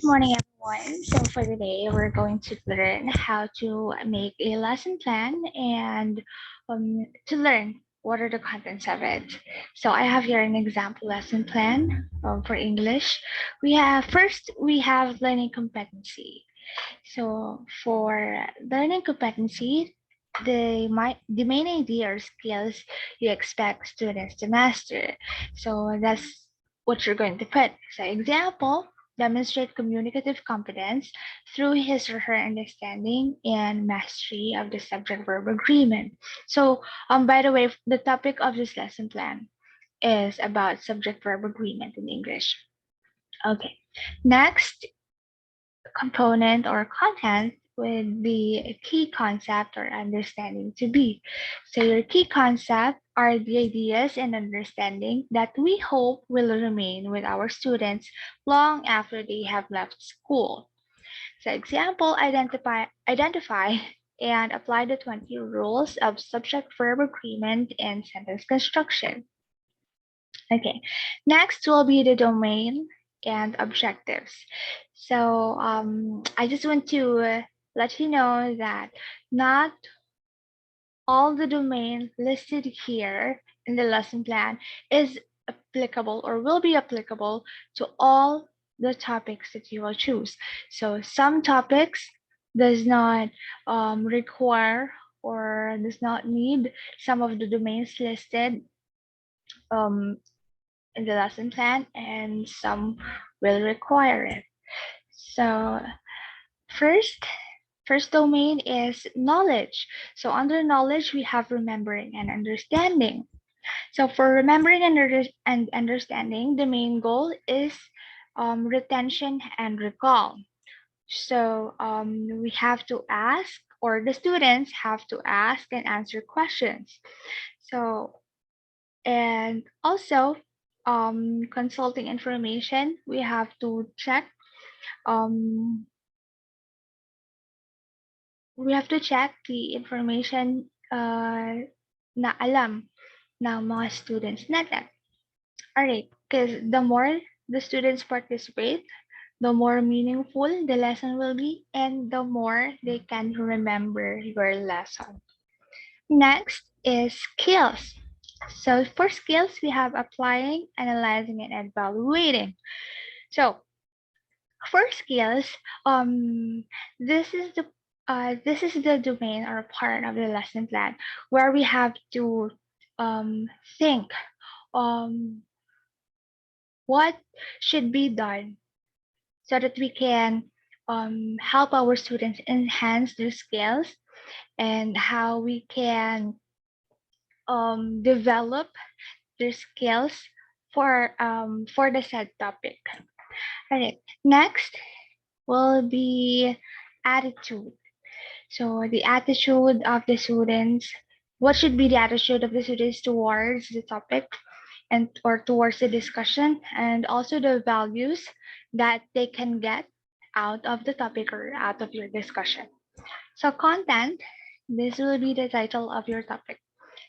Good morning, everyone. So for today, we're going to learn how to make a lesson plan and to learn what are the contents of it. So I have here an example lesson plan for English. We have learning competency. So for learning competency, the main idea or skills you expect students to master. So that's what you're going to put. So example, demonstrate communicative competence through his or her understanding and mastery of the subject verb agreement. So by the way, the topic of this lesson plan is about subject verb agreement in English. Okay. Next, component or content would be a key concept or understanding to be. So your key concept are the ideas and understanding that we hope will remain with our students long after they have left school. So example, identify and apply the 20 rules of subject verb agreement and sentence construction. Okay, next will be the domain and objectives. So I just want to let you know that not all the domain listed here in the lesson plan is applicable or will be applicable to all the topics that you will choose. So some topics does not require or does not need some of the domains listed um, in the lesson plan, and some will require it. So first, first domain is knowledge. So under knowledge, we have remembering and understanding. So for remembering and understanding, the main goal is retention and recall. So we have to ask, or the students have to ask and answer questions. So and also consulting information, we have to check um, the information na alam ng mga students natin. Alright, because the more the students participate, the more meaningful the lesson will be and the more they can remember your lesson. Next is skills. So for skills, we have applying, analyzing, and evaluating. So for skills, this is the domain or part of the lesson plan where we have to think what should be done so that we can help our students enhance their skills and how we can develop their skills for the said topic. All right. Next will be attitude. So the attitude of the students. What should be the attitude of the students towards the topic and or towards the discussion, and also the values that they can get out of the topic or out of your discussion. So content, this will be the title of your topic.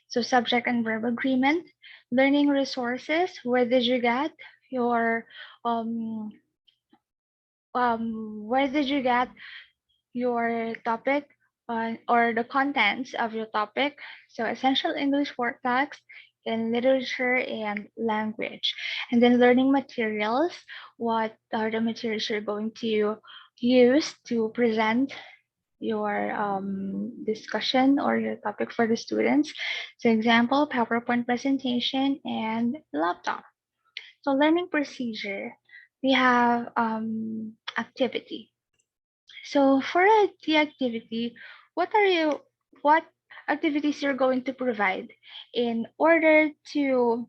So subject and verb agreement, learning resources, where did you get your um where did you get your topic or the contents of your topic? So essential English work text in literature and language. And then learning materials, what are the materials you're going to use to present your discussion or your topic for the students. So example, PowerPoint presentation and laptop. So learning procedure, we have activity. So for the activity, what activities you're going to provide in order to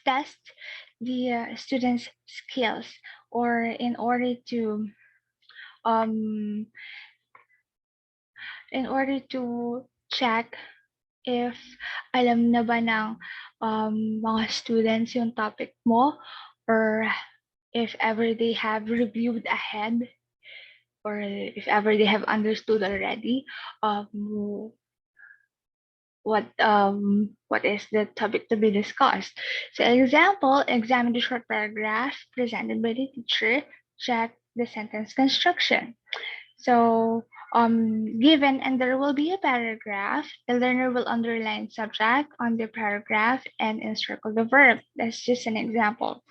test the students' skills, or um in order to check if alam na ba ng mga students yung topic mo, or if ever they have reviewed ahead, or if ever they have understood already um, what is the topic to be discussed. So example, examine the short paragraph presented by the teacher. Check the sentence construction. So, given and there will be a paragraph, the learner will underline subject on the paragraph and encircle the verb. That's just an example.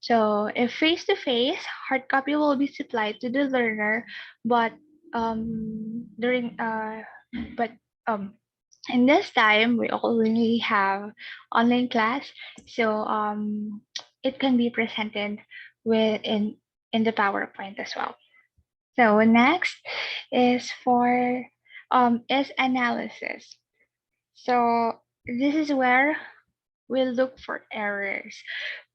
So, if face to face, hard copy will be supplied to the learner, but during but in this time we only have online class, so it can be presented with in the PowerPoint as well. So next is for is analysis. So this is where we look for errors,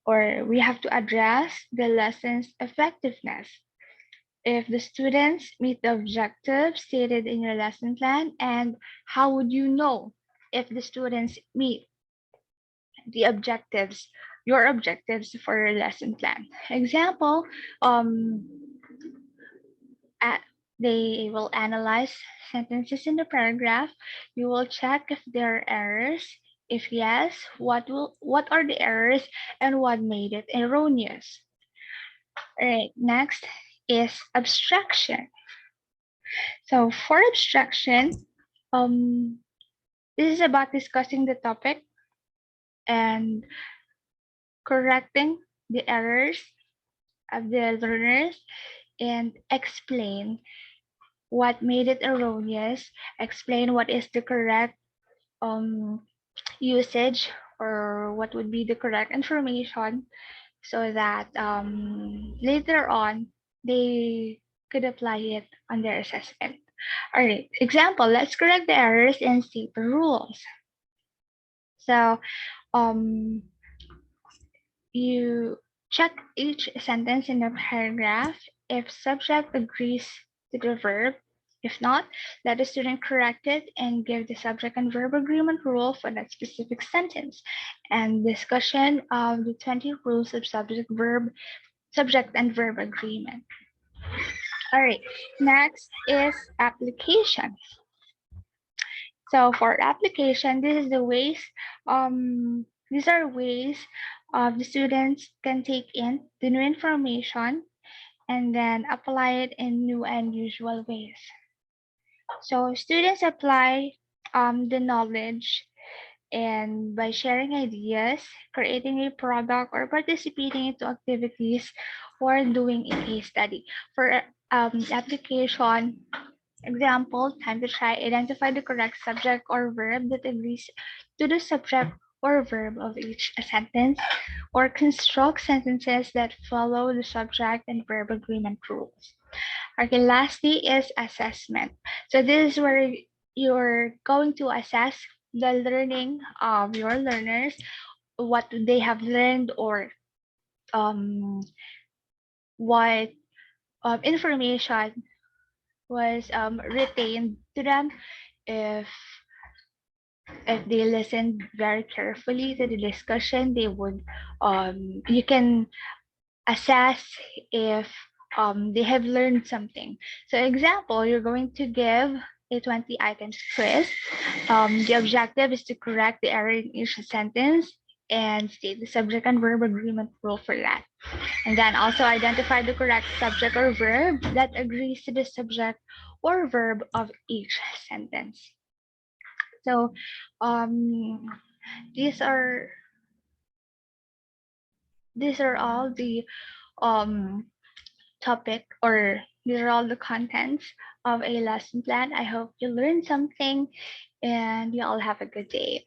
or we have to address the lesson's effectiveness. If the students meet the objectives stated in your lesson plan, and how would you know if the students meet the objectives, your objectives for your lesson plan? Example, um, they will analyze sentences in the paragraph. You will check if there are errors. If yes, what are the errors and what made it erroneous? All right, next is abstraction. So for abstraction, um, this is about discussing the topic and correcting the errors of the learners and explain what made it erroneous, explain what is the correct um, usage or what would be the correct information, so that later on they could apply it on their assessment. All right, example, let's correct the errors and state the rules. So um, you check each sentence in the paragraph. If subject agrees to the verb, if not, let the student correct it and give the subject and verb agreement rule for that specific sentence. And discussion of the 20 rules of subject and verb agreement. All right, next is application. So for application, this is the ways, these are ways the students can take in the new information and then apply it in new and usual ways. So students apply the knowledge, and by sharing ideas, creating a product, or participating into activities, or doing a case study. For application, example, time to try, identify the correct subject or verb that agrees to the subject or verb of each sentence, or construct sentences that follow the subject and verb agreement rules. Okay, lastly is assessment. So this is where you're going to assess the learning of your learners, what they have learned, or um, what information was retained to them. If if they listen very carefully to the discussion, they would you can assess if they have learned something. So example, you're going to give a 20 items quiz. The objective is to correct the error in each sentence and state the subject and verb agreement rule for that. And then also identify the correct subject or verb that agrees to the subject or verb of each sentence. So um, these are these are all the um, topic, or these are all the contents of a lesson plan. I hope you learned something and you all have a good day.